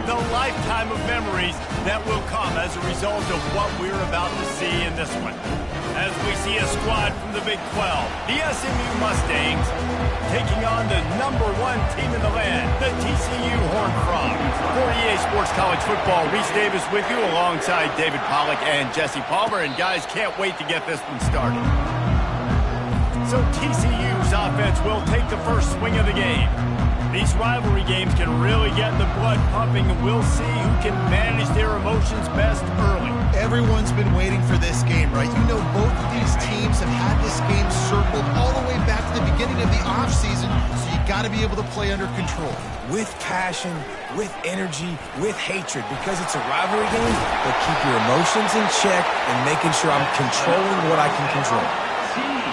the lifetime of memories that will come as a result of what we're about to see in this one. As we see a squad from the Big 12, the SMU Mustangs taking on the #1 team in the land, the TCU Horned Frogs. For EA Sports College Football, Reese Davis with you alongside David Pollack and Jesse Palmer. And guys, can't wait to get this one started. So TCU's offense will take the first swing of the game. These rivalry games can really get the blood pumping, and we'll see who can manage their emotions best early. Everyone's been waiting for this game, right? You know, both of these teams have had this game circled all the way back to the beginning of the offseason, so you got to be able to play under control. With passion, with energy, with hatred, because it's a rivalry game, but keep your emotions in check and making sure I'm controlling what I can control.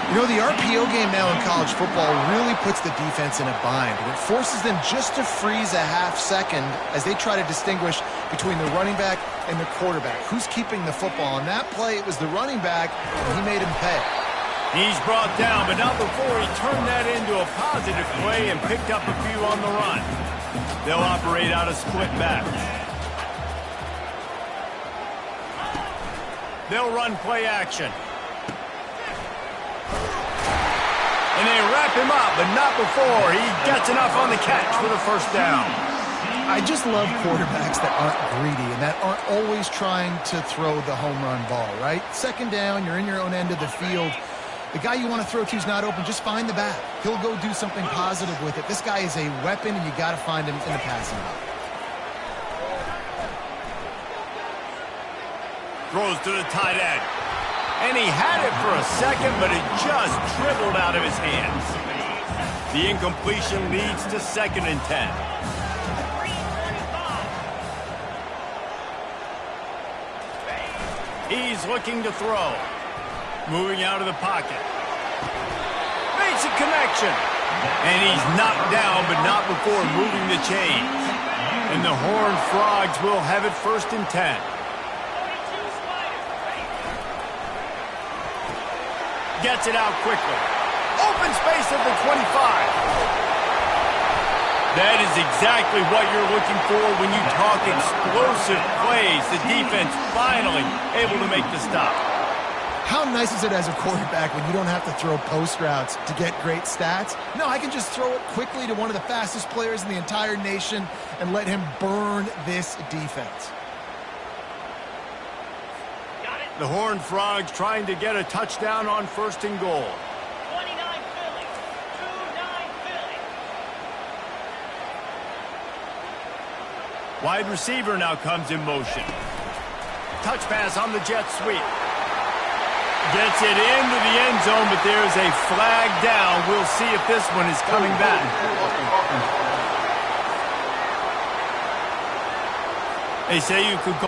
You know, the RPO game now in college football really puts the defense in a bind. It forces them just to freeze a half second as they try to distinguish between the running back and the quarterback. Who's keeping the football? On that play, it was the running back, and he made him pay. He's brought down, but not before he turned that into a positive play and picked up a few on the run. They'll operate out of split back. They'll run play action. And they wrap him up, but not before he gets enough on the catch for the first down. I just love quarterbacks that aren't greedy and that aren't always trying to throw the home run ball, right? Second down, you're in your own end of the field. The guy you want to throw to is not open. Just find the back. He'll go do something positive with it. This guy is a weapon, and you got to find him in the passing game. Throws to the tight end. And he had it for a second, but it just dribbled out of his hands. The incompletion leads to 2nd and 10. He's looking to throw. Moving out of the pocket. Makes a connection. And he's knocked down, but not before moving the chains. And the Horned Frogs will have it 1st and 10. Gets it out quickly. Open space at the 25. That is exactly what you're looking for when you talk explosive plays. The defense finally able to make the stop. How nice is it as a quarterback when you don't have to throw post routes to get great stats? No, I can just throw it quickly to one of the fastest players in the entire nation and let him burn this defense. The Horned Frogs trying to get a touchdown on 1st and goal. 29 Philly. 29 Philly. Wide receiver now comes in motion. Touch pass on the jet sweep. Gets it into the end zone, but there's a flag down. We'll see if this one is coming back. They say you could go.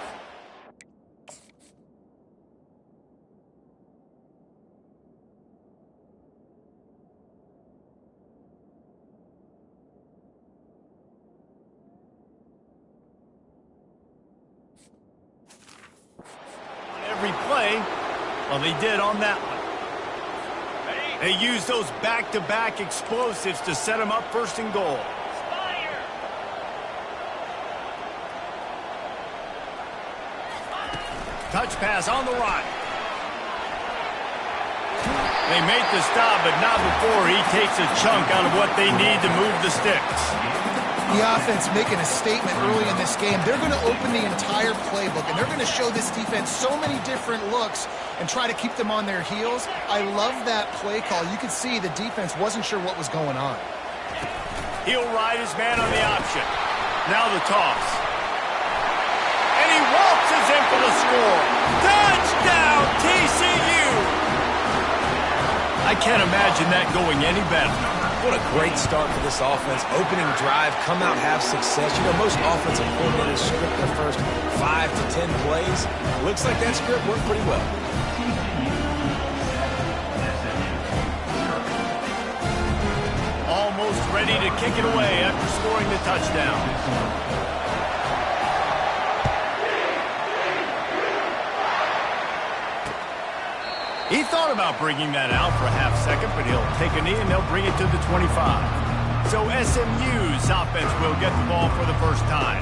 Every play, well, they did on that one. They used those back-to-back explosives to set them up 1st and goal. Touch pass on the run. They make the stop, but not before he takes a chunk out of what they need to move the sticks. The offense making a statement early in this game. They're going to open the entire playbook, and they're going to show this defense so many different looks and try to keep them on their heels. I love that play call. You could see the defense wasn't sure what was going on. He'll ride his man on the option. Now the toss. And he waltzes in for the score. Touchdown, TCU! I can't imagine that going any better. What a great start for this offense. Opening drive, come out, have success. You know, most offensive coordinators script their first 5 to 10 plays. Looks like that script worked pretty well. Almost ready to kick it away after scoring the touchdown. He thought about bringing that out for a half second, but he'll take a knee and they'll bring it to the 25. So SMU's offense will get the ball for the first time.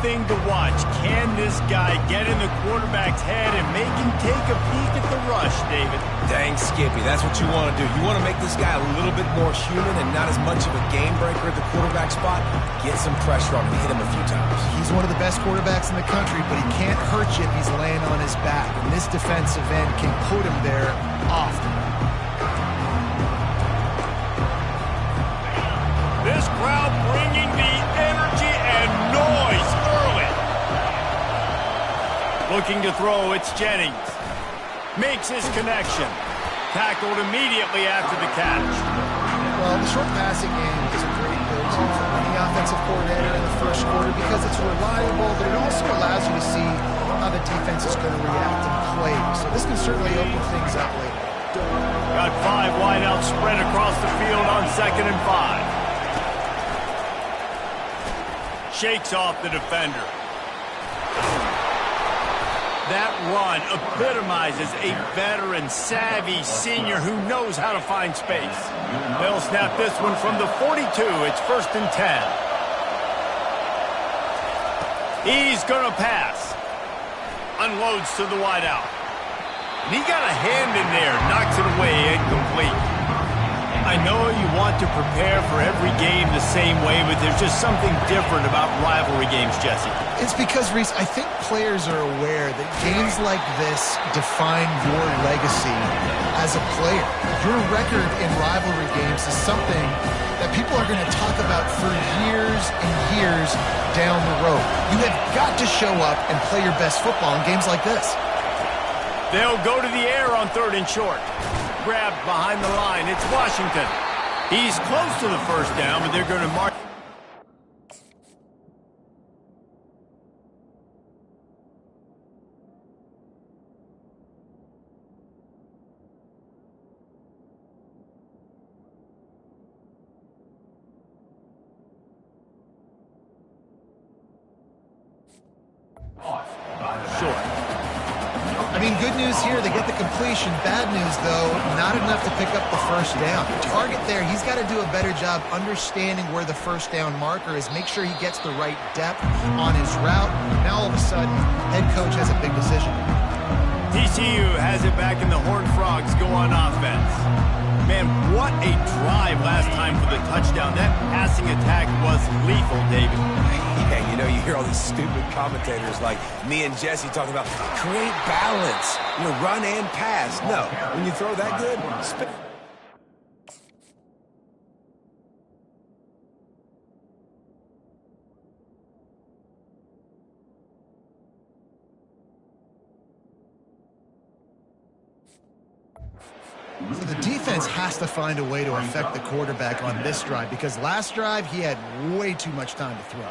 thing to watch. Can this guy get in the quarterback's head and make him take a peek at the rush, David? Dang, Skippy, that's what you want to do. You want to make this guy a little bit more human and not as much of a game breaker at the quarterback spot. Get some pressure on him and hit him a few times. He's one of the best quarterbacks in the country, but he can't hurt you if he's laying on his back. And this defensive end can put him there often. This crowd bringing the energy and noise early. Looking to throw, it's Jennings. Makes his connection. Tackled immediately after the catch. Well, the short passing game is a great go-to for any offensive coordinator in the first quarter because it's reliable, but it also allows you to see how the defense is going to react and play. So this can certainly open things up later. Got 5 wideouts spread across the field on 2nd and 5. Shakes off the defender. That run epitomizes a veteran, savvy senior who knows how to find space. They'll snap this one from the 42. It's 1st and 10. He's going to pass. Unloads to the wideout. And he got a hand in there. Knocks it away, incomplete. I know you want to prepare for every game the same way, but there's just something different about rivalry games, Jesse. It's because, Reese, I think players are aware that games like this define your legacy as a player. Your record in rivalry games is something that people are going to talk about for years and years down the road. You have got to show up and play your best football in games like this. They'll go to the air on 3rd and short. Grabbed behind the line. It's Washington. He's close to the first down, but they're going to mark. Short. I mean, good news here, they get the completion. Bad news, though, not enough to pick up the first down. Target there, he's got to do a better job understanding where the first down marker is, make sure he gets the right depth on his route. Now, all of a sudden, head coach has a big decision. TCU has it back, and the Horned Frogs go on offense. Man, what a drive last time for the touchdown. That passing attack was lethal, David. Yeah, you know, you hear all these stupid commentators like me and Jesse talking about create balance, you know, run and pass. No, when you throw that good, So the defense has to find a way to affect the quarterback on this drive because last drive he had way too much time to throw.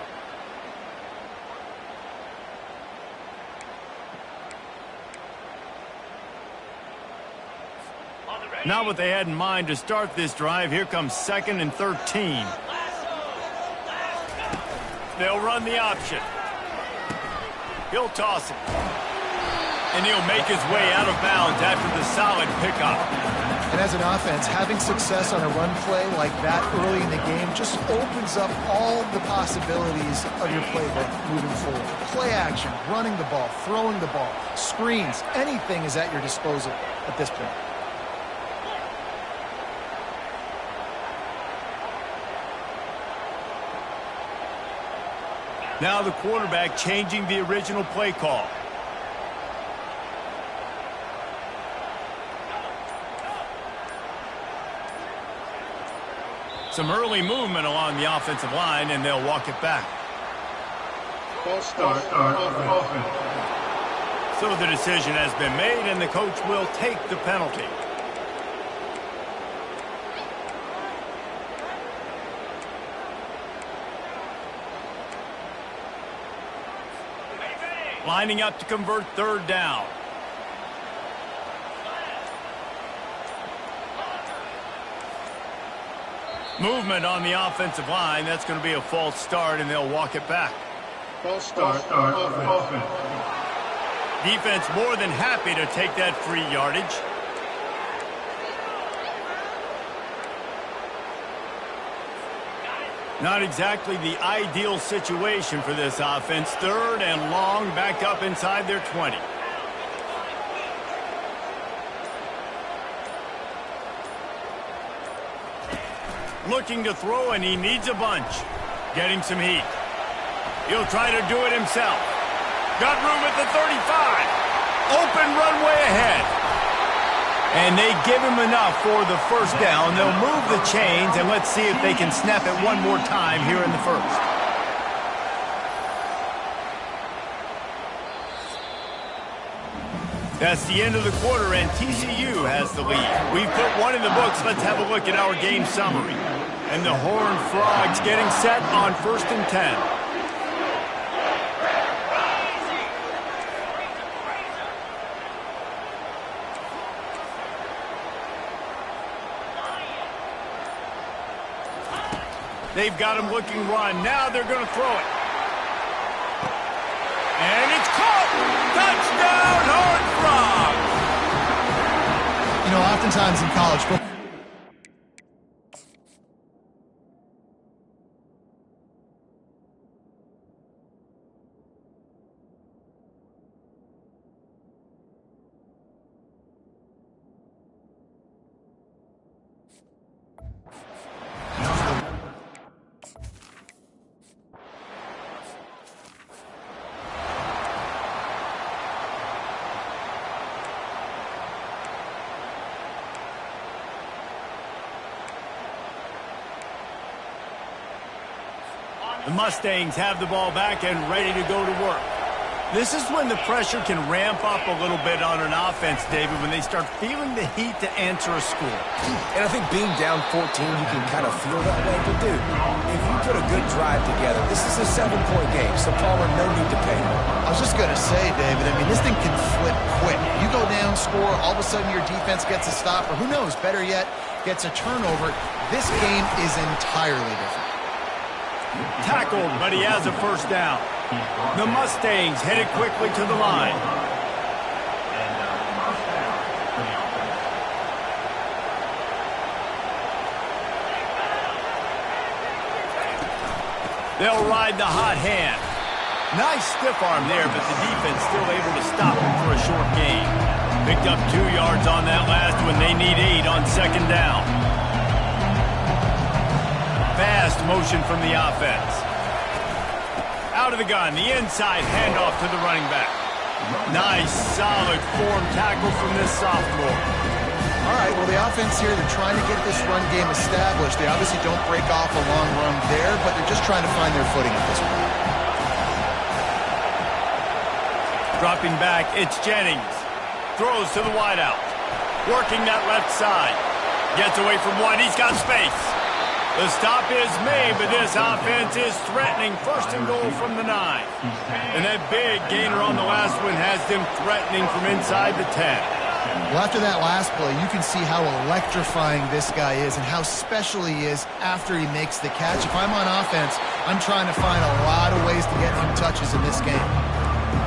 Not what they had in mind to start this drive. Here comes 2nd and 13. They'll run the option. He'll toss it. And he'll make his way out of bounds after the solid pickup. And as an offense, having success on a run play like that early in the game just opens up all the possibilities of your playbook moving forward. Play action, running the ball, throwing the ball, screens, anything is at your disposal at this point. Now the quarterback changing the original play call. Some early movement along the offensive line, and they'll walk it back. False start, offense. So the decision has been made, and the coach will take the penalty. Lining up to convert 3rd down. Movement on the offensive line. That's going to be a false start, and they'll walk it back. False start, offense. Defense more than happy to take that free yardage. Not exactly the ideal situation for this offense. 3rd and long, back up inside their 20. Looking to throw, and he needs a bunch. Getting some heat. He'll try to do it himself. Got room at the 35. Open runway ahead. And they give him enough for the first down. They'll move the chains, and let's see if they can snap it one more time here in the first. That's the end of the quarter, and TCU has the lead. We've put one in the books. Let's have a look at our game summary. And the Horned Frogs getting set on 1st and 10. They've got him looking run. Now they're going to throw it. And it's caught! Touchdown, Horned Frogs! You know, oftentimes in college football, the Mustangs have the ball back and ready to go to work. This is when the pressure can ramp up a little bit on an offense, David, when they start feeling the heat to answer a score. And I think being down 14, you can kind of feel that way. But, dude, if you put a good drive together, this is a 7-point game, so Palmer, no need to panic. I was just going to say, David, I mean, this thing can flip quick. You go down, score, all of a sudden your defense gets a stop, or who knows, better yet, gets a turnover. This game is entirely different. Tackled, but he has a first down. The Mustangs headed quickly to the line. They'll ride the hot hand. Nice stiff arm there, but the defense still able to stop him for a short gain. Picked up 2 yards on that last one. They need 8 on 2nd down. Fast motion from the offense. Out of the gun, the inside handoff to the running back. Nice, solid form tackle from this sophomore. All right, well, the offense here, they're trying to get this run game established. They obviously don't break off a long run there, but they're just trying to find their footing at this point. Dropping back, it's Jennings. Throws to the wideout. Working that left side. Gets away from one, he's got space. The stop is made, but this offense is threatening. 1st and goal from the 9. And that big gainer on the last one has them threatening from inside the 10. Well, after that last play, you can see how electrifying this guy is and how special he is after he makes the catch. If I'm on offense, I'm trying to find a lot of ways to get him touches in this game.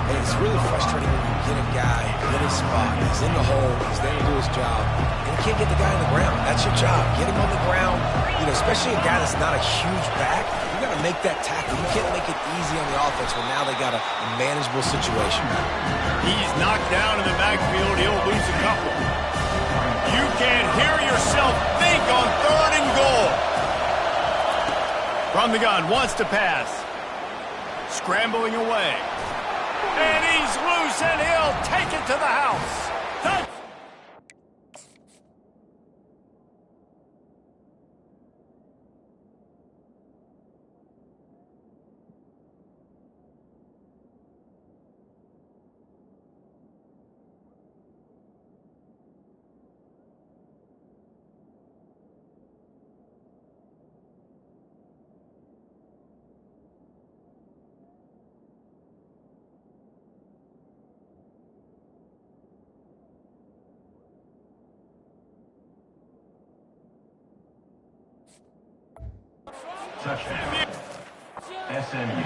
And it's really frustrating when you get a guy in his spot. He's in the hole. He's there to do his job. And you can't get the guy on the ground. That's your job. Get him on the ground. You know, especially a guy that's not a huge back. You got to make that tackle. You can't make it easy on the offense when now they got a manageable situation. He's knocked down in the backfield. He'll lose a couple. You can hear yourself think on 3rd and goal. From the gun, wants to pass. Scrambling away. And he's loose, and he'll take it to the house. Touch. Touchdown. SMU.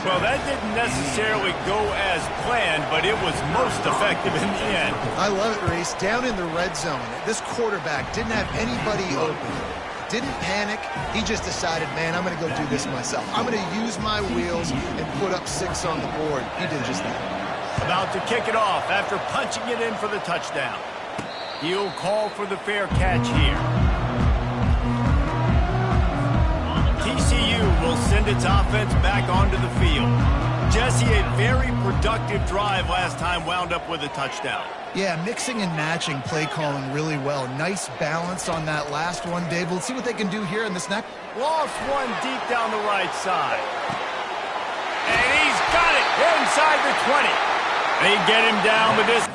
Well, that didn't necessarily go as planned, but it was most effective in the end. I love it, Reese. Down in the red zone, this quarterback didn't have anybody open. didn't panic. He just decided, man, I'm going to go do this myself. I'm going to use my wheels and put up 6 on the board. He did just that. About to kick it off after punching it in for the touchdown. He'll call for the fair catch here. TCU will send its offense back onto the field. Jesse, a very productive drive last time wound up with a touchdown. Yeah, mixing and matching play calling really well. Nice balance on that last one, Dave. Let's see what they can do here in this next. Lost one deep down the right side. And he's got it inside the 20. They get him down with this.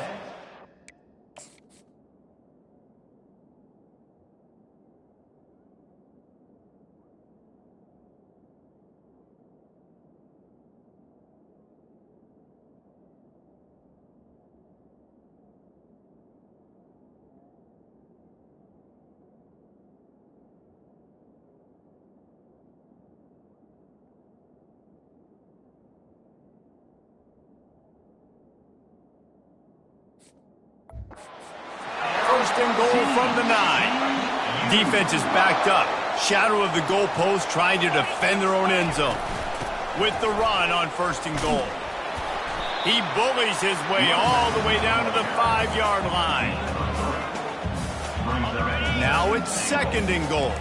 First and goal from the 9. Defense is backed up. Shadow of the goalpost trying to defend their own end zone. With the run on first and goal. He bullies his way all the way down to the 5-yard line. Now it's second and goal.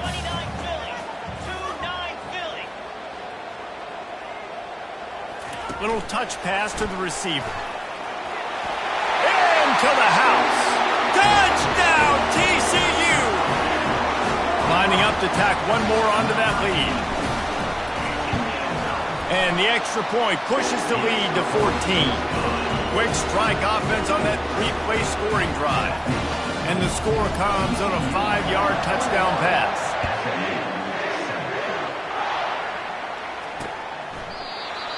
29 Philly. 2-9 Philly. Little touch pass to the receiver. To the house. Touchdown, TCU! Lining up to tack one more onto that lead. And the extra point pushes the lead to 14. Quick strike offense on that 3-play scoring drive. And the score comes on a 5-yard touchdown pass.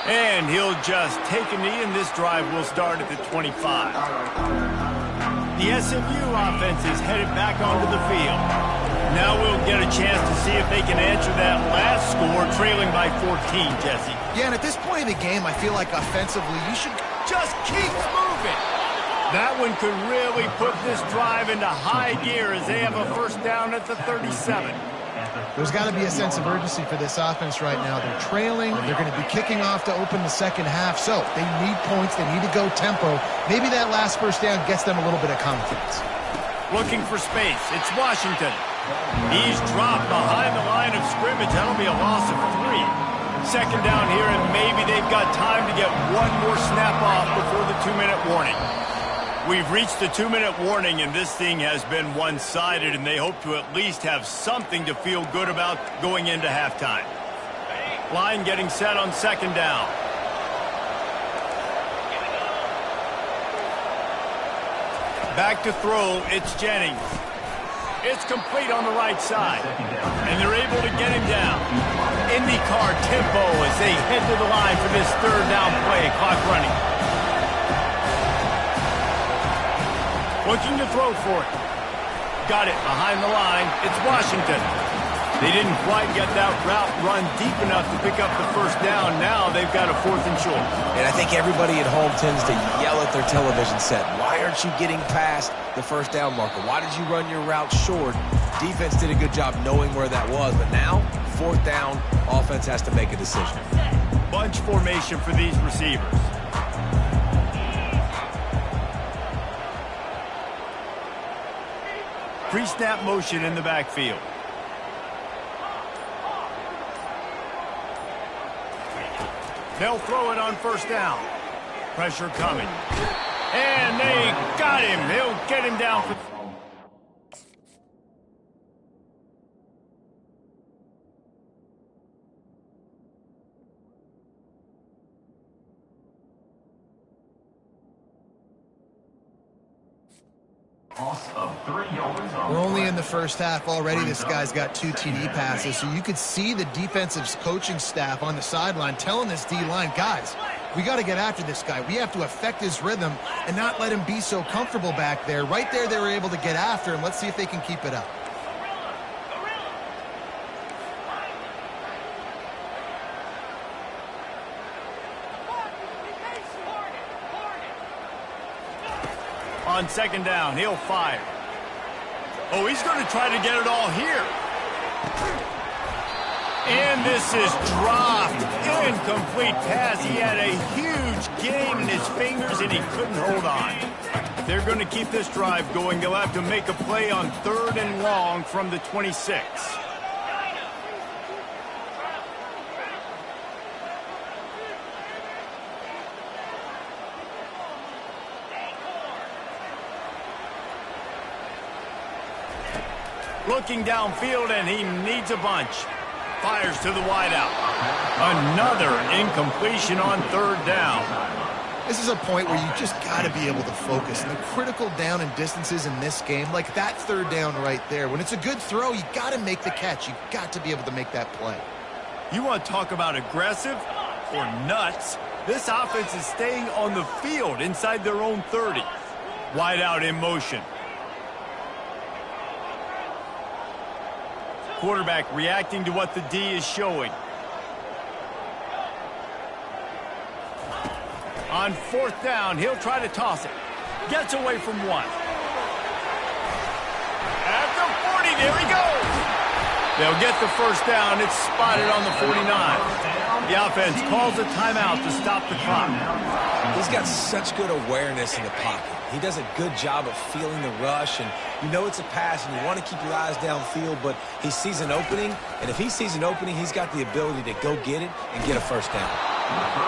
And he'll just take a knee, and this drive will start at the 25. The SMU offense is headed back onto the field. Now we'll get a chance to see if they can answer that last score, trailing by 14, Jesse. Yeah, and at this point in the game, I feel like offensively, you should Just keep moving. That one could really put this drive into high gear as they have a first down at the 37. There's got to be a sense of urgency for this offense right now. They're trailing. They're going to be kicking off to open the second half. So they need points. They need to go tempo. Maybe that last first down gets them a little bit of confidence. Looking for space. It's Washington. He's dropped behind the line of scrimmage. That'll be a loss of 3. Second down here, and maybe they've got time to get one more snap off before the 2-minute warning. We've reached the 2-minute warning, and this thing has been one-sided, and they hope to at least have something to feel good about going into halftime. Line getting set on second down. Back to throw, it's Jennings. It's complete on the right side, and they're able to get him down. IndyCar tempo as they head to the line for this third down play, clock running. Looking to throw for it. Got it behind the line. It's Washington. They didn't quite get that route run deep enough to pick up the first down. Now they've got a 4th and short. And I think everybody at home tends to yell at their television set. Why aren't you getting past the first down marker? Why did you run your route short? Defense did a good job knowing where that was. But now, 4th down, offense has to make a decision. Bunch formation for these receivers. Pre-snap motion in the backfield. They'll throw it on first down. Pressure coming. And they got him. They'll get him down for... We're only in the first half already. This guy's got 2 TD passes, so you could see the defensive coaching staff on the sideline telling this D-line, guys, we got to get after this guy. We have to affect his rhythm and not let him be so comfortable back there. Right there, they were able to get after him. Let's see if they can keep it up. On second down, he'll fire. Oh, he's going to try to get it all here. And this is dropped. Incomplete pass. He had a huge gain in his fingers, and he couldn't hold on. They're going to keep this drive going. They'll have to make a play on 3rd and long from the 26. Looking downfield, and he needs a bunch. Fires to the wideout. Another incompletion on 3rd down. This is a point where you just got to be able to focus. And the critical down and distances in this game, like that 3rd down right there, when it's a good throw, you got to make the catch. You got to be able to make that play. You want to talk about aggressive or nuts? This offense is staying on the field inside their own 30. Wideout in motion. Quarterback reacting to what the D is showing. On 4th down, he'll try to toss it. Gets away from 1. At the 40, there he goes. They'll get the 1st down. It's spotted on the 49. The offense calls a timeout to stop the clock. He's got such good awareness in the pocket. He does a good job of feeling the rush, and you know it's a pass, and you want to keep your eyes downfield, but he sees an opening, and if he sees an opening, he's got the ability to go get it and get a 1st down.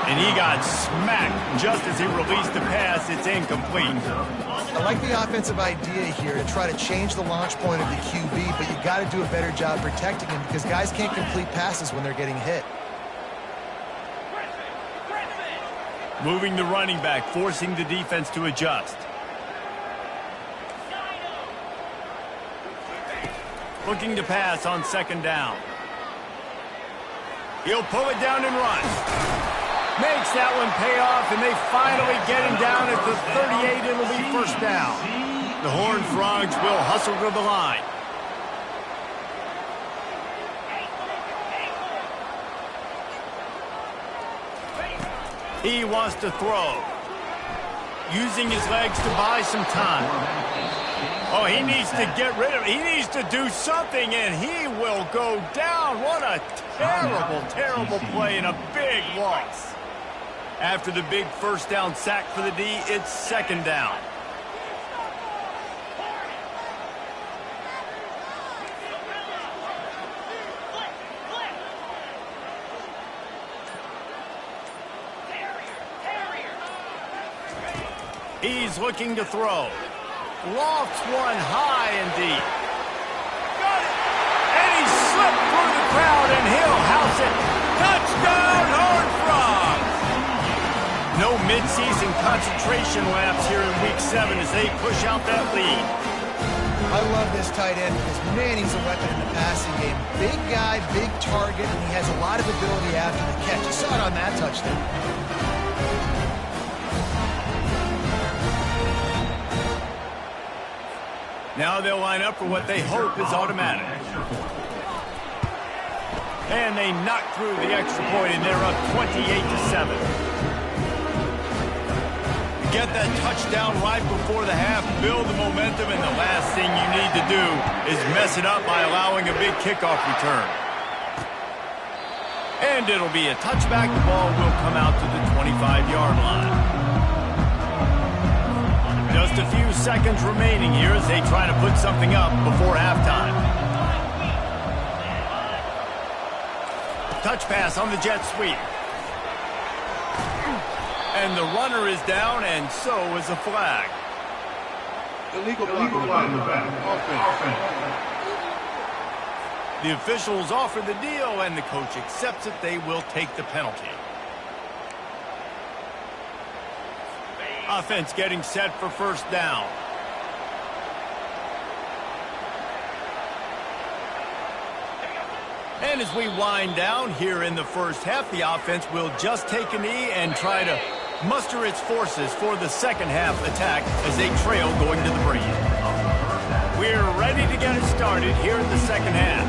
And he got smacked just as he released the pass. It's incomplete. I like the offensive idea here to try to change the launch point of the QB, but you got to do a better job protecting him because guys can't complete passes when they're getting hit. Moving the running back, forcing the defense to adjust. Looking to pass on 2nd down. He'll pull it down and run. Makes that one pay off, and they finally get him down at the 38. It'll be 1st down. The Horned Frogs will hustle to the line. He wants to throw. Using his legs to buy some time. Oh, he needs to get rid of it. He needs to do something, and he will go down. What a terrible, terrible play and a big loss. After the big 1st down sack for the D, it's 2nd down. He's looking to throw. Lofts one high and deep. Got it! And he slipped through the crowd, and he'll house it. Touchdown, Horned Frogs! No midseason concentration laps here in Week 7 as they push out that lead. I love this tight end because, man, he's a weapon in the passing game. Big guy, big target, and he has a lot of ability after the catch. You saw it on that touchdown. Now they'll line up for what they hope is automatic. And they knock through the extra point, and they're up 28-7. Get that touchdown right before the half, build the momentum, and the last thing you need to do is mess it up by allowing a big kickoff return. And it'll be a touchback. The ball will come out to the 25-yard line. Just a few seconds remaining here as they try to put something up before halftime. Touch pass on the jet sweep. And the runner is down, and so is a flag. Illegal flag in the back. Offense. The officials offer the deal, and the coach accepts it. They will take the penalty. Offense getting set for 1st down. And as we wind down here in the 1st half, the offense will just take a knee and try to muster its forces for the 2nd half attack as they trail going to the break. We're ready to get it started here in the 2nd half.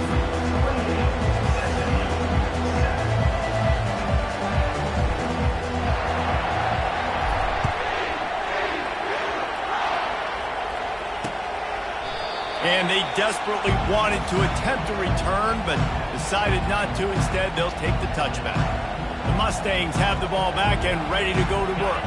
And they desperately wanted to attempt a return, but decided not to. Instead, they'll take the touchback. The Mustangs have the ball back and ready to go to work.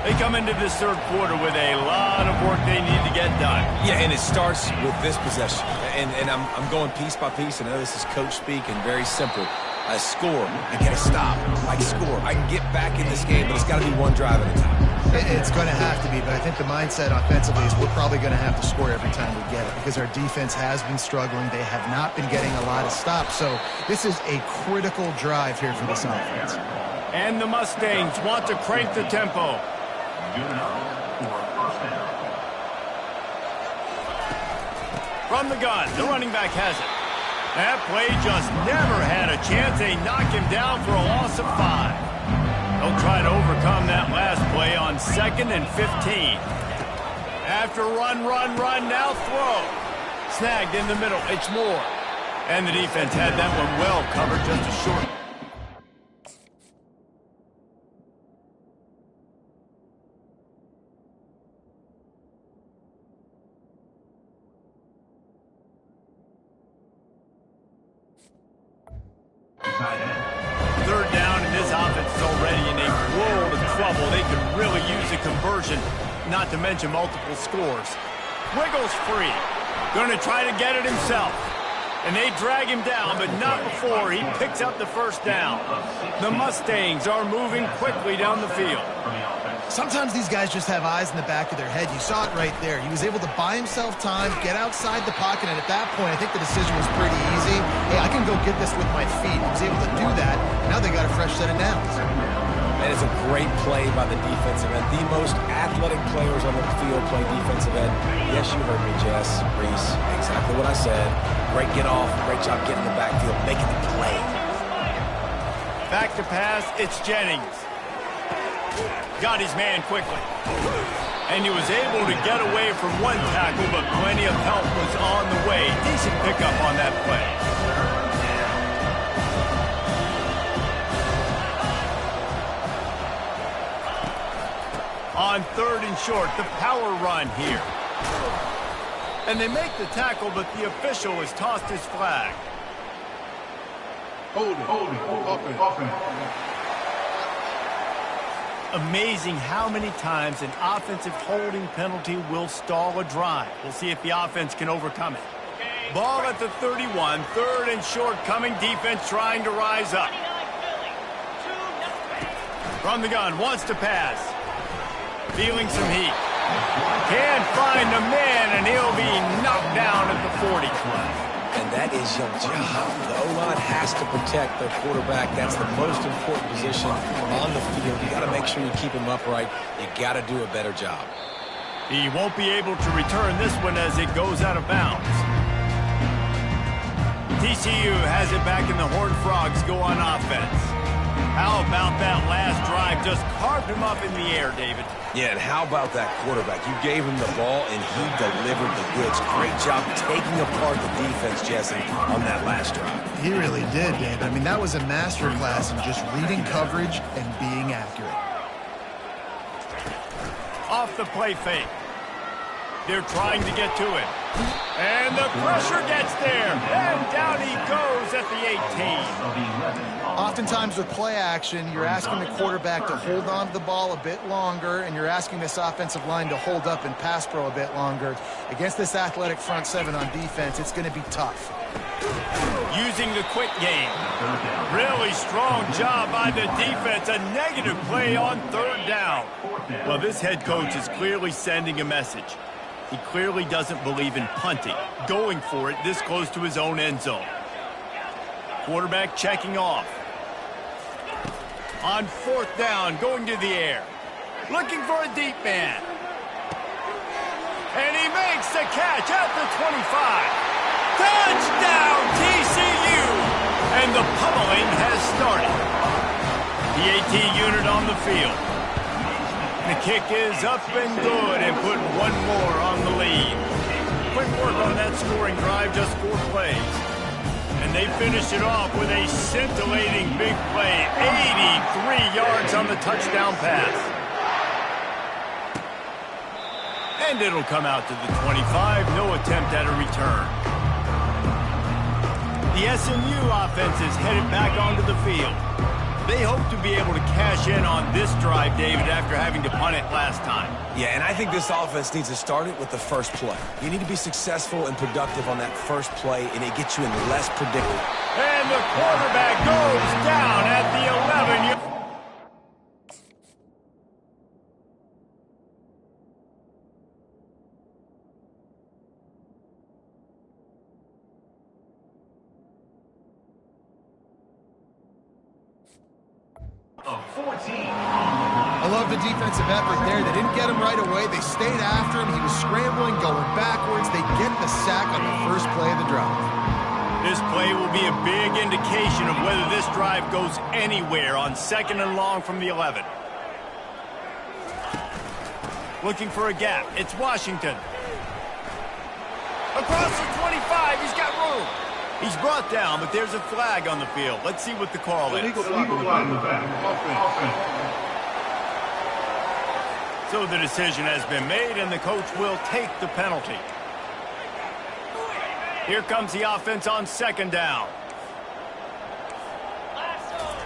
They come into this third quarter with a lot of work they need to get done. Yeah, and it starts with this possession. And I'm going piece by piece. I know this is coach speak and very simple. I score. I get a stop. I score. I can get back in this game, but it's got to be one drive at a time. It's going to have to be, but I think the mindset offensively is we're probably going to have to score every time we get it because our defense has been struggling. They have not been getting a lot of stops, so this is a critical drive here for this offense. And the Mustangs want to crank the tempo. From the gun, the running back has it. That play just never had a chance. They knock him down for a loss of 5. They'll try to overcome that last play on 2nd and 15. After run, now throw. Snagged in the middle, it's Moore. And the defense had that one well covered, just a short. Third down, and this offense is already in a world of trouble. They could really use a conversion, not to mention multiple scores. Wiggles free. Going to try to get it himself. And they drag him down, but not before he picks up the first down. The Mustangs are moving quickly down the field. Sometimes these guys just have eyes in the back of their head. You saw it right there. He was able to buy himself time, get outside the pocket, and at that point, I think the decision was pretty easy. Hey, I can go get this with my feet. He was able to do that. Now they got a fresh set of downs. And it's a great play by the defensive end. The most athletic players on the field play defensive end. Yes, you heard me, Jess, Reese. Exactly what I said. Great get off. Great job getting the backfield, making the play. Back to pass, it's Jennings. Got his man quickly. And he was able to get away from one tackle, but plenty of help was on the way. Decent pickup on that play. On 3rd and short, the power run here. And they make the tackle, but the official has tossed his flag. Hold it. Offense. Amazing how many times an offensive holding penalty will stall a drive. We'll see if the offense can overcome it. Ball at the 31, 3rd and short coming. Defense trying to rise up. From the gun, wants to pass. Feeling some heat. Can't find the man, and he'll be knocked down at the 40. And that is your job. The O-line has to protect their quarterback. That's the most important position on the field. You got to make sure you keep him upright. You got to do a better job. He won't be able to return this one as it goes out of bounds. TCU has it back, and the Horned Frogs go on offense. How about that last drive? Just carved him up in the air, David. Yeah, and how about that quarterback? You gave him the ball, and he delivered the goods. Great job taking apart the defense, Jesse, on that last drive. He really did, Dave. I mean, that was a masterclass in just reading coverage and being accurate. Off the play fake. They're trying to get to it. And the pressure gets there. And down he goes at the 18. Oftentimes with play action, you're asking the quarterback to hold on to the ball a bit longer, and you're asking this offensive line to hold up and pass pro a bit longer. Against this athletic front 7 on defense, it's going to be tough. Using the quick game. Really strong job by the defense. A negative play on 3rd down. Well, this head coach is clearly sending a message. He clearly doesn't believe in punting, going for it this close to his own end zone. Quarterback checking off. On 4th down, going to the air. Looking for a deep man. And he makes the catch at the 25. Touchdown, TCU! And the pummeling has started. The AT unit on the field. The kick is up and good, and put one more on the lead. Quick work on that scoring drive, just 4 plays. And they finish it off with a scintillating big play. 83 yards on the touchdown pass. And it'll come out to the 25. No attempt at a return. The SMU offense is headed back onto the field. They hope to be able to cash in on this drive, David, after having to punt it last time. Yeah, and I think this offense needs to start it with the first play. You need to be successful and productive on that first play, and it gets you in less predicament. And the quarterback goes down at the 11. I love the defensive effort there. They didn't get him right away. They stayed after him. He was scrambling, going backwards. They get the sack on the first play of the drive. This play will be a big indication of whether this drive goes anywhere on 2nd and long from the 11. Looking for a gap. It's Washington. Across the 25. He's got room. He's brought down, but there's a flag on the field. Let's see what the call is. Illegal flag in the back. Offense. So the decision has been made, and the coach will take the penalty. Here comes the offense on 2nd down.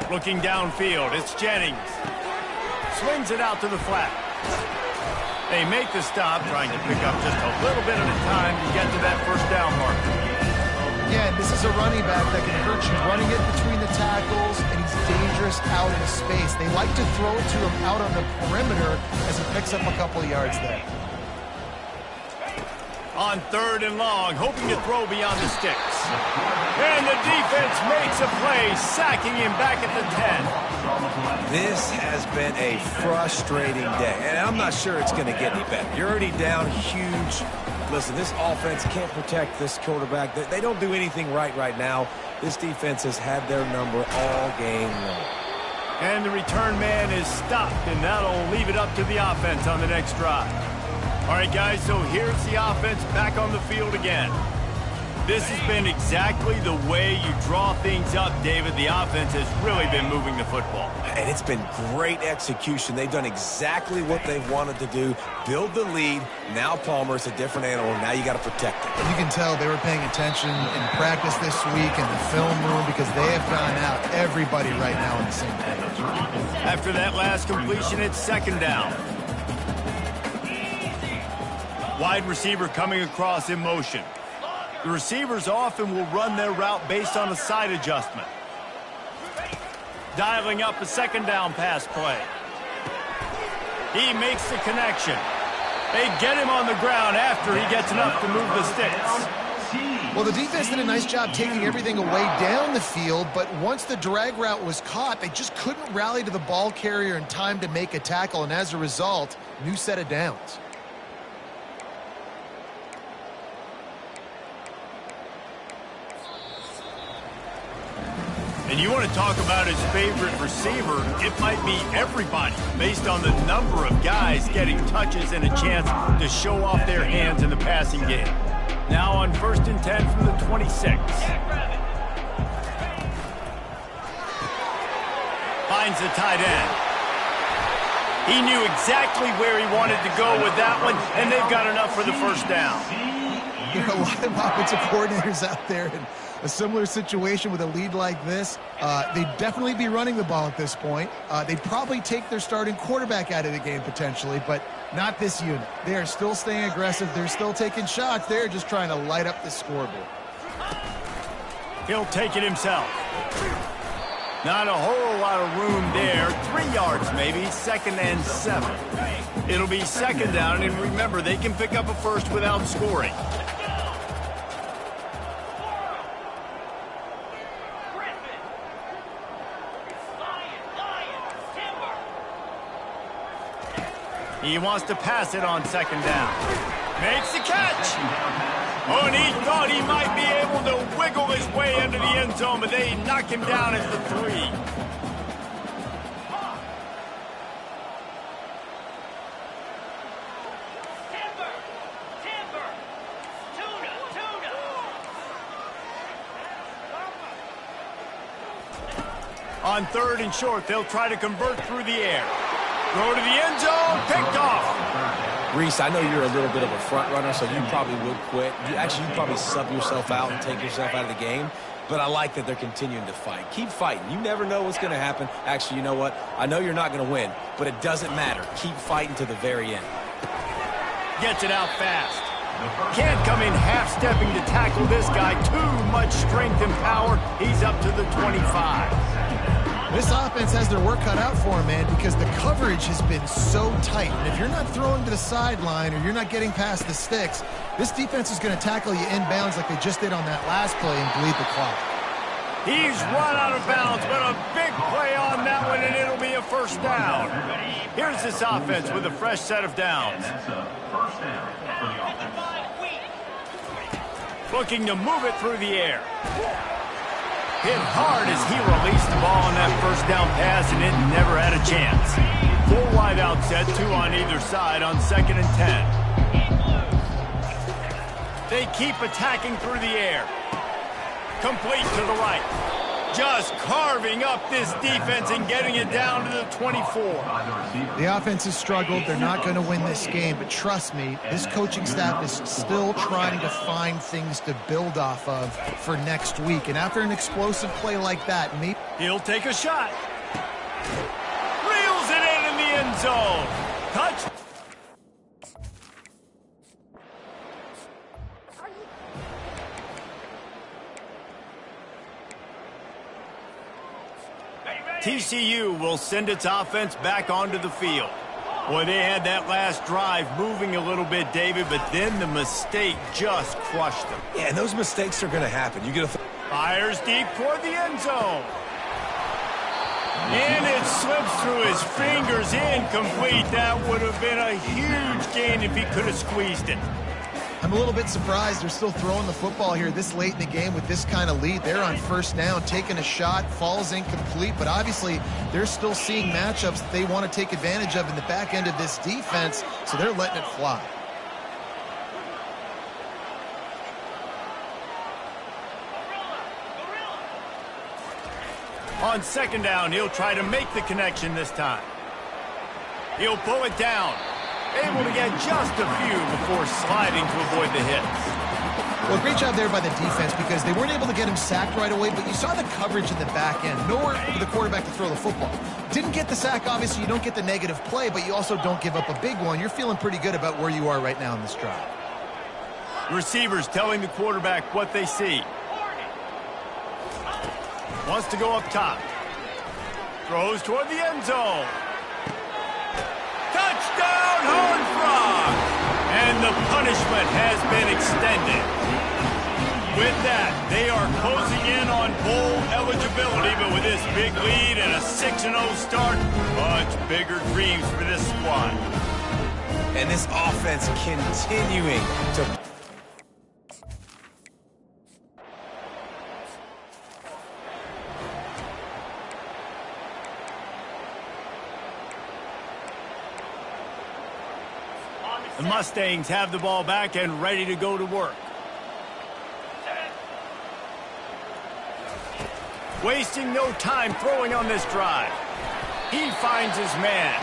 Looking downfield, it's Jennings. Swings it out to the flat. They make the stop, trying to pick up just a little bit at a time to get to that first down marker. Again, this is a running back that can hurt you running it between the tackles, and he's dangerous out in space. They like to throw it to him out on the perimeter as he picks up a couple of yards there. On 3rd and long, hoping to throw beyond the sticks. And the defense makes a play, sacking him back at the 10. This has been a frustrating day, and I'm not sure it's going to get any better. You're already down huge. Listen, this offense can't protect this quarterback. They don't do anything right now. This defense has had their number all game long. And the return man is stopped, and that'll leave it up to the offense on the next drive. All right, guys, so here's the offense back on the field again. This has been exactly the way you draw things up, David. The offense has really been moving the football. And it's been great execution. They've done exactly what they've wanted to do. Build the lead. Now Palmer's a different animal. Now you got to protect it. You can tell they were paying attention in practice this week in the film room because they have gone out, everybody right now on the same page. After that last completion, it's 2nd down. Wide receiver coming across in motion. The receivers often will run their route based on a side adjustment. Dialing up a 2nd down pass play. He makes the connection. They get him on the ground after he gets enough to move the sticks. Well, the defense did a nice job taking everything away down the field, but once the drag route was caught, they just couldn't rally to the ball carrier in time to make a tackle, and as a result, new set of downs. And you want to talk about his favorite receiver, it might be everybody, based on the number of guys getting touches and a chance to show off their hands in the passing game. Now on 1st and 10 from the 26. Finds the tight end. He knew exactly where he wanted to go with that one, and they've got enough for the first down. There are a lot of offensive coordinators out there in a similar situation with a lead like this. They'd definitely be running the ball at this point. They'd probably take their starting quarterback out of the game potentially, but not this unit. They are still staying aggressive. They're still taking shots. They're just trying to light up the scoreboard. He'll take it himself. Not a whole lot of room there. 3 yards maybe, 2nd and 7. It'll be 2nd down, and remember, they can pick up a first without scoring. He wants to pass it on 2nd down. Makes the catch. Oh, and he thought he might be able to wiggle his way into the end zone, but they knock him down at the 3. On 3rd and short, they'll try to convert through the air. Throw to the end zone, picked off. Reese, I know you're a little bit of a front runner, so you probably would quit. You'd probably sub yourself out and take yourself out of the game. But I like that they're continuing to fight. Keep fighting. You never know what's going to happen. Actually, you know what? I know you're not going to win, but it doesn't matter. Keep fighting to the very end. Gets it out fast. Can't come in half-stepping to tackle this guy. Too much strength and power. He's up to the 25. This offense has their work cut out for them, man, because the coverage has been so tight. And if you're not throwing to the sideline or you're not getting past the sticks, this defense is going to tackle you inbounds like they just did on that last play and bleed the clock. He's run out of bounds, but a big play on that one, and it'll be a first down. Here's this offense with a fresh set of downs. Looking to move it through the air. Hit hard as he released the ball on that first down pass, and it never had a chance. 4 wide out set, 2 on either side on 2nd and 10. They keep attacking through the air. Complete to the right. Just carving up this defense and getting it down to the 24. The offense has struggled. They're not going to win this game, but trust me, this coaching staff is still trying to find things to build off of for next week. And after an explosive play like that, maybe he'll take a shot. Reels it in the end zone. Touch. TCU will send its offense back onto the field. Boy, they had that last drive moving a little bit, David, but then the mistake just crushed them. Yeah, and those mistakes are going to happen. You get a fires deep toward the end zone. And it slips through his fingers, incomplete. That would have been a huge gain if he could have squeezed it. I'm a little bit surprised they're still throwing the football here this late in the game with this kind of lead. They're on first down, taking a shot, falls incomplete, but obviously they're still seeing matchups that they want to take advantage of in the back end of this defense, so they're letting it fly. On 2nd down, he'll try to make the connection this time. He'll pull it down. Able to get just a few before sliding to avoid the hits. Well, great job there by the defense because they weren't able to get him sacked right away, but you saw the coverage in the back end. Nowhere for the quarterback to throw the football. Didn't get the sack, obviously. You don't get the negative play, but you also don't give up a big one. You're feeling pretty good about where you are right now in this drive. Receivers telling the quarterback what they see. Wants to go up top. Throws toward the end zone. Touchdown, Horned Frog! And the punishment has been extended. With that, they are closing in on bowl eligibility, but with this big lead and a 6-0 start, much bigger dreams for this squad. And this offense continuing to... The Mustangs have the ball back and ready to go to work. Wasting no time throwing on this drive. He finds his man.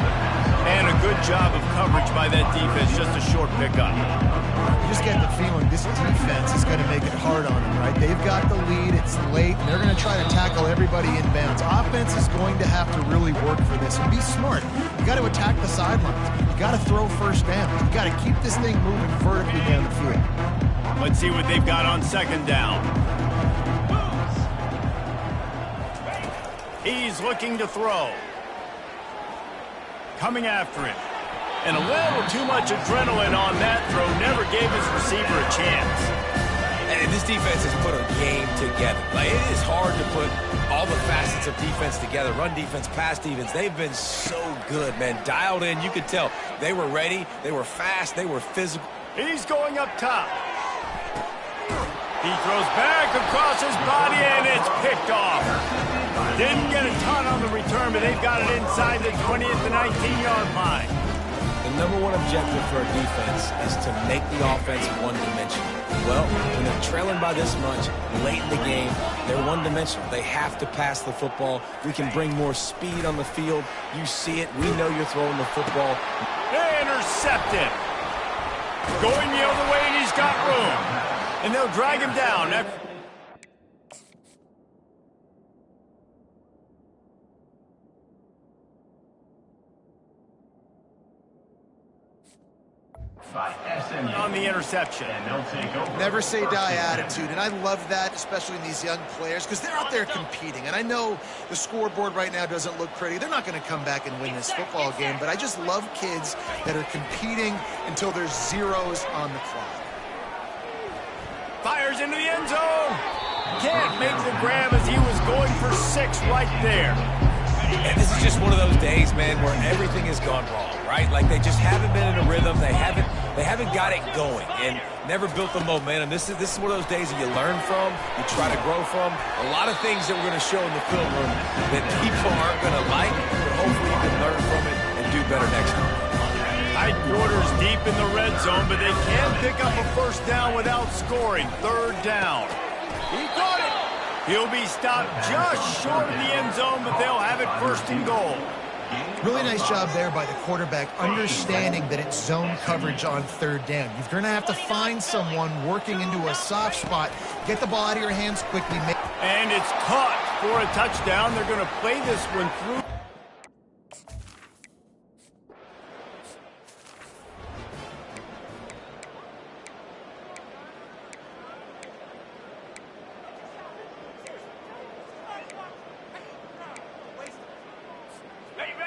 And a good job of coverage by that defense, just a short pickup. You just get the feeling this defense is going to make it hard on them, right? They've got the lead, it's late, and they're going to try to tackle everybody inbounds. Offense is going to have to really work for this and be smart. You got to attack the sidelines. You got to throw first down. You got to keep this thing moving vertically down the field. Let's see what they've got on 2nd down. He's looking to throw. Coming after him. And a little too much adrenaline on that throw. Never gave his receiver a chance. And this defense has put a game together. Like, it is hard to put all the facets of defense together. Run defense, pass defense. They've been so good, man. Dialed in. You could tell they were ready. They were fast. They were physical. He's going up top. He throws back across his body, and it's picked off. Didn't get a ton on the return, but they've got it inside the 20 at the 19-yard line. The #1 objective for a defense is to make the offense one-dimensional. Well, when they're trailing by this much late in the game, they're one-dimensional. They have to pass the football. We can bring more speed on the field. You see it. We know you're throwing the football. Intercepted. Going the other way, and he's got room. And they'll drag him down. On the interception. And they'll take over. Never say die attitude, and I love that, especially in these young players, because they're out there competing. And I know the scoreboard right now doesn't look pretty. They're not going to come back and win this football game, but I just love kids that are competing until there's zeros on the clock. Fires into the end zone. Can't make the grab as he was going for 6 right there. And this is just one of those days, man, where everything has gone wrong, right? Like they just haven't been in a rhythm. They haven't got it going and never built the momentum. This is one of those days that you learn from, you try to grow from. A lot of things that we're going to show in the film room that people aren't going to like, but hopefully you can learn from it and do better next time. Tight quarters deep in the red zone, but they can pick up a first down without scoring. 3rd down. He got it. He'll be stopped just short of the end zone, but they'll have it 1st and goal. Really nice job there by the quarterback, understanding that it's zone coverage on 3rd down. You're going to have to find someone working into a soft spot. Get the ball out of your hands quickly. And it's caught for a touchdown. They're going to play this one through.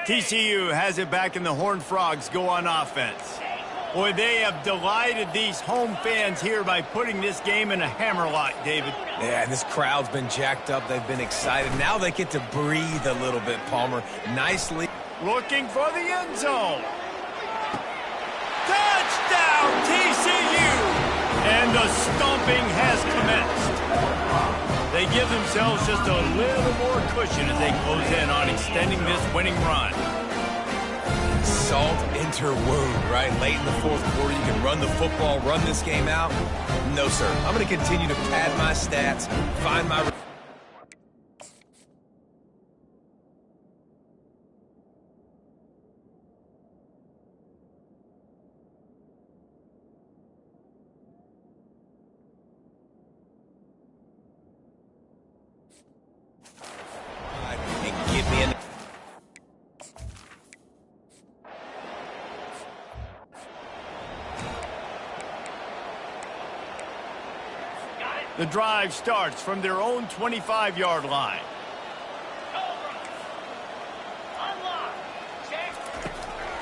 TCU has it back, and the Horned Frogs go on offense. Boy, they have delighted these home fans here by putting this game in a hammerlock, David. Yeah, this crowd's been jacked up. They've been excited. Now they get to breathe a little bit, Palmer. Nicely. Looking for the end zone. Touchdown, TCU! And the stomping has commenced. They give themselves just a little more cushion as they close in on extending this winning run. Salt into wound, right? Late in the 4th quarter, you can run the football, run this game out. No, sir. I'm going to continue to pad my stats, find my... and give me an... The drive starts from their own 25-yard line.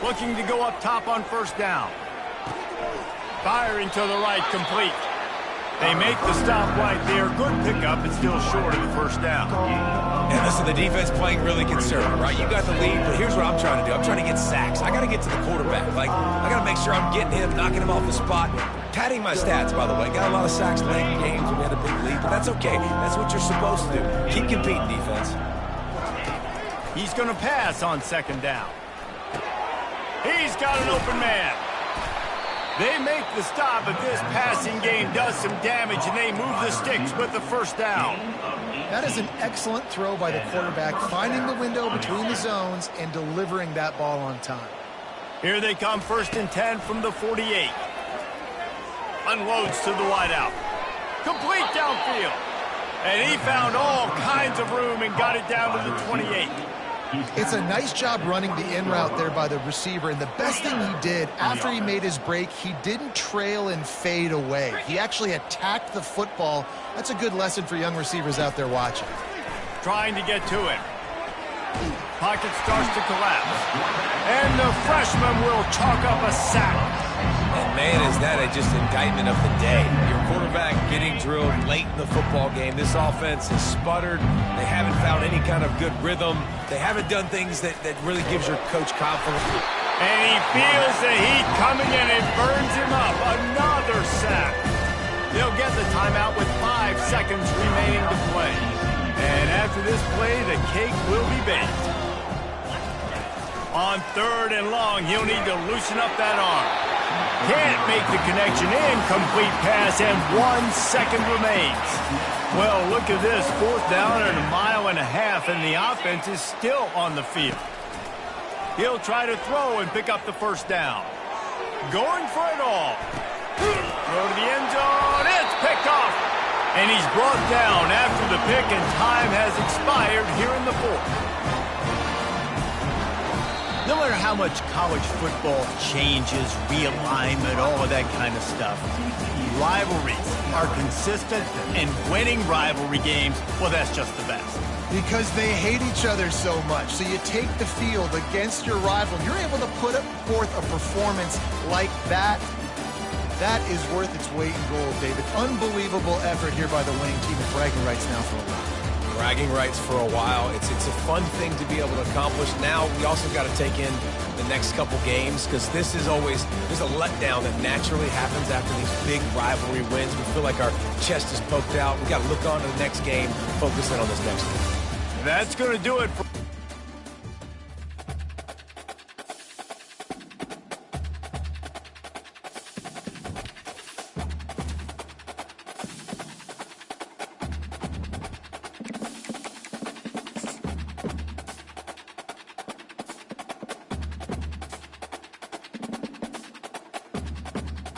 Looking to go up top on 1st down. Firing to the right, complete. They make the stop right there. Good pickup, but still short of the 1st down. And listen, the defense playing really conservative, right? You got the lead, but here's what I'm trying to do. I'm trying to get sacks. I got to get to the quarterback. Like, I got to make sure I'm getting him, knocking him off the spot. Padding my stats, by the way. Got a lot of sacks late in games when we had a big lead, but that's okay. That's what you're supposed to do. Keep competing, defense. He's going to pass on 2nd down. He's got an open man. They make the stop, but this passing game does some damage, and they move the sticks with the 1st down. That is an excellent throw by the quarterback, finding the window between the zones and delivering that ball on time. Here they come, 1st and 10 from the 48. Unloads to the wideout. Complete downfield. And he found all kinds of room and got it down to the 28. It's a nice job running the in route there by the receiver, and the best thing he did after he made his break, he didn't trail and fade away. He actually attacked the football. That's a good lesson for young receivers out there watching. Trying to get to him. Pocket starts to collapse. And the freshman will chalk up a sack. And man, is that just indictment of the day. Your quarterback getting drilled late in the football game. This offense has sputtered. They haven't found any kind of good rhythm. They haven't done things that really gives your coach confidence. And he feels the heat coming and it burns him up. Another sack. They'll get the timeout with 5 seconds remaining to play. And after this play, the cake will be baked. On 3rd and long, he'll need to loosen up that arm. Can't make the connection. Incomplete pass, and 1 second remains. Well, look at this. 4th down and 1.5 miles, and the offense is still on the field. He'll try to throw and pick up the 1st down. Going for it all. Throw to the end zone. It's picked off. And he's brought down after the pick, and time has expired here in the fourth. No matter how much college football changes, realignment, all of that kind of stuff, rivalries are consistent, and winning rivalry games, well, that's just the best. Because they hate each other so much. So you take the field against your rival. You're able to put forth a performance like that. That is worth its weight in gold, David. Unbelievable effort here by the winning team, and bragging rights now for a while. Bragging rights for a while. It's a fun thing to be able to accomplish. Now we also got to take in the next couple games, because this is always, there's a letdown that naturally happens after these big rivalry wins. We feel like our chest is poked out. We got to look on to the next game, focus in on this next game. That's going to do it for